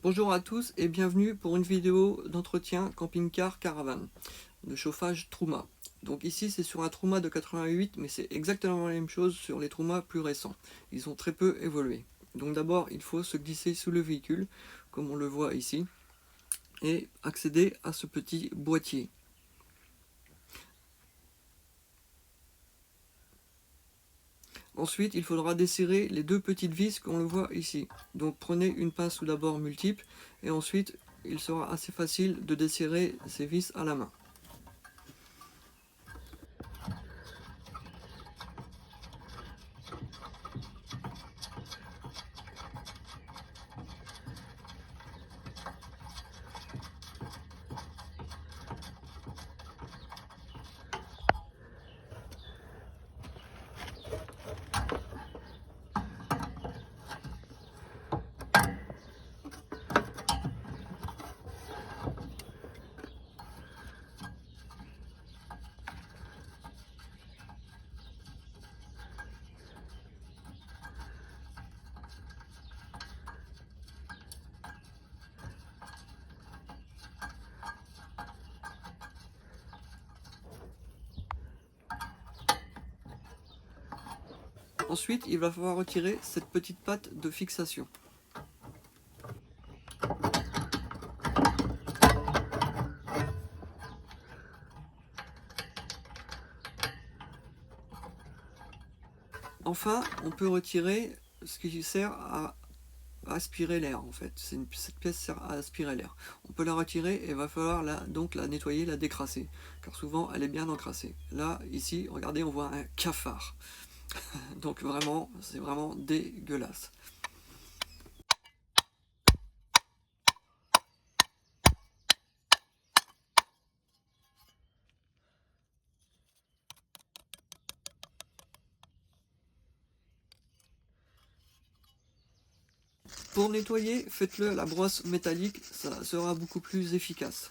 Bonjour à tous et bienvenue pour une vidéo d'entretien camping-car caravane de chauffage Truma. Donc ici c'est sur un Truma de 88 mais c'est exactement la même chose sur les Truma plus récents. Ils ont très peu évolué. Donc d'abord il faut se glisser sous le véhicule comme on le voit ici et accéder à ce petit boîtier. Ensuite, il faudra desserrer les deux petites vis qu'on le voit ici. Donc prenez une pince tout d'abord multiple et ensuite il sera assez facile de desserrer ces vis à la main. Ensuite, il va falloir retirer cette petite patte de fixation. Enfin, on peut retirer ce qui sert à aspirer l'air en fait. Cette pièce sert à aspirer l'air. On peut la retirer et il va falloir donc la nettoyer, la décrasser. Car souvent elle est bien encrassée. Là, ici, regardez, on voit un cafard. Donc vraiment, c'est vraiment dégueulasse. Pour nettoyer, faites-le à la brosse métallique, ça sera beaucoup plus efficace.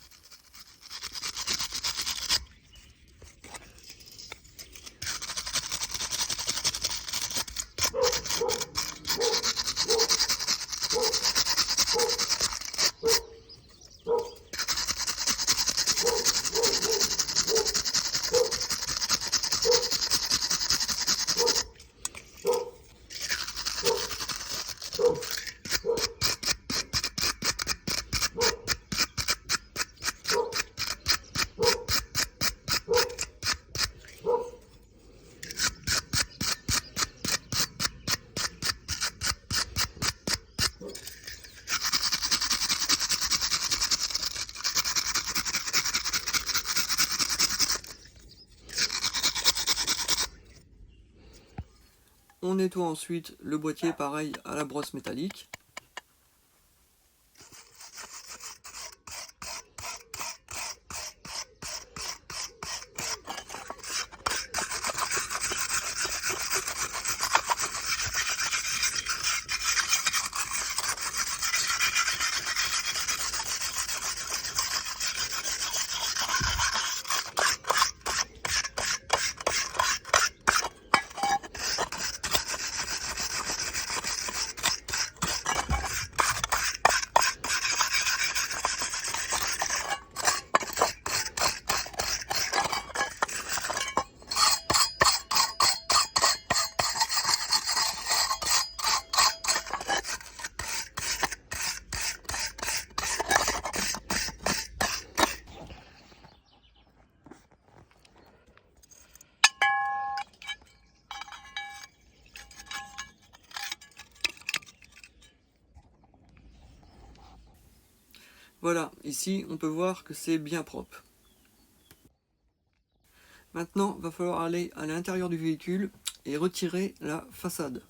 On nettoie ensuite le boîtier pareil à la brosse métallique. Voilà, ici on peut voir que c'est bien propre. Maintenant, il va falloir aller à l'intérieur du véhicule et retirer la façade.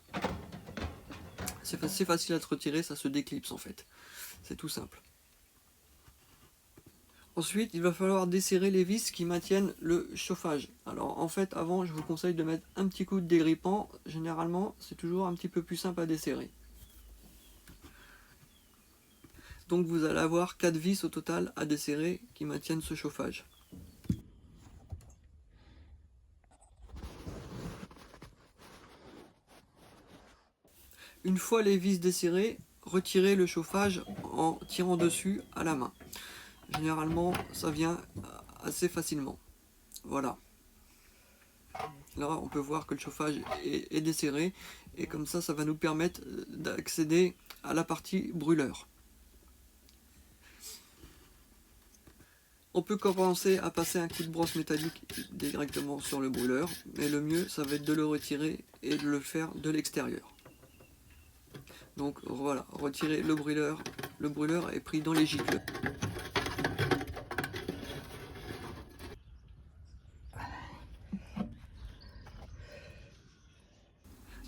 C'est assez facile à se retirer, ça se déclipse en fait. C'est tout simple. Ensuite, il va falloir desserrer les vis qui maintiennent le chauffage. Alors en fait, avant, je vous conseille de mettre un petit coup de dégrippant. Généralement, c'est toujours un petit peu plus simple à desserrer. Donc vous allez avoir 4 vis au total à desserrer qui maintiennent ce chauffage. Une fois les vis desserrées, retirer le chauffage en tirant dessus à la main. Généralement, ça vient assez facilement. Voilà. Là, on peut voir que le chauffage est desserré, et comme ça va nous permettre d'accéder à la partie brûleur. On peut commencer à passer un coup de brosse métallique directement sur le brûleur, mais le mieux, ça va être de le retirer et de le faire de l'extérieur. Donc voilà, retirer le brûleur. Le brûleur est pris dans les gicleurs.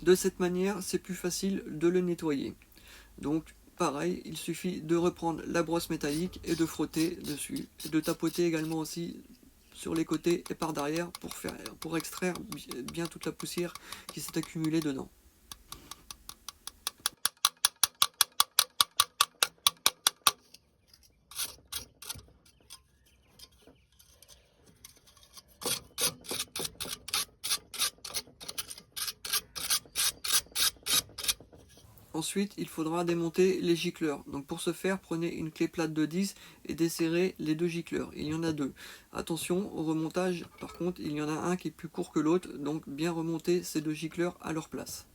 De cette manière, c'est plus facile de le nettoyer. Donc pareil, il suffit de reprendre la brosse métallique et de frotter dessus. Et de tapoter également aussi sur les côtés et par derrière pour extraire bien toute la poussière qui s'est accumulée dedans. Ensuite, il faudra démonter les gicleurs. Donc pour ce faire, prenez une clé plate de 10 et desserrez les deux gicleurs. Il y en a deux. Attention au remontage, par contre, il y en a un qui est plus court que l'autre, donc bien remonter ces deux gicleurs à leur place.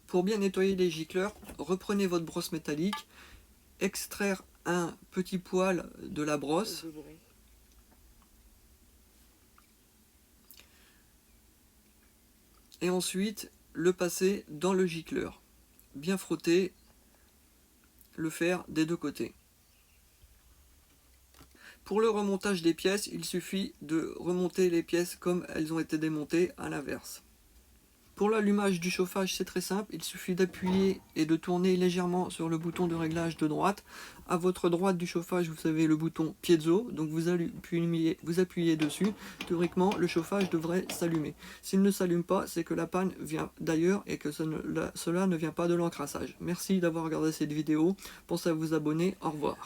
Pour bien nettoyer les gicleurs, reprenez votre brosse métallique, extraire un petit poil de la brosse, et ensuite le passer dans le gicleur. Bien frotter, le faire des deux côtés. Pour le remontage des pièces, il suffit de remonter les pièces comme elles ont été démontées à l'inverse. Pour l'allumage du chauffage, c'est très simple, il suffit d'appuyer et de tourner légèrement sur le bouton de réglage de droite. À votre droite du chauffage, vous avez le bouton piezo, donc vous appuyez dessus. Théoriquement, le chauffage devrait s'allumer. S'il ne s'allume pas, c'est que la panne vient d'ailleurs et que cela ne vient pas de l'encrassage. Merci d'avoir regardé cette vidéo, pensez à vous abonner, au revoir.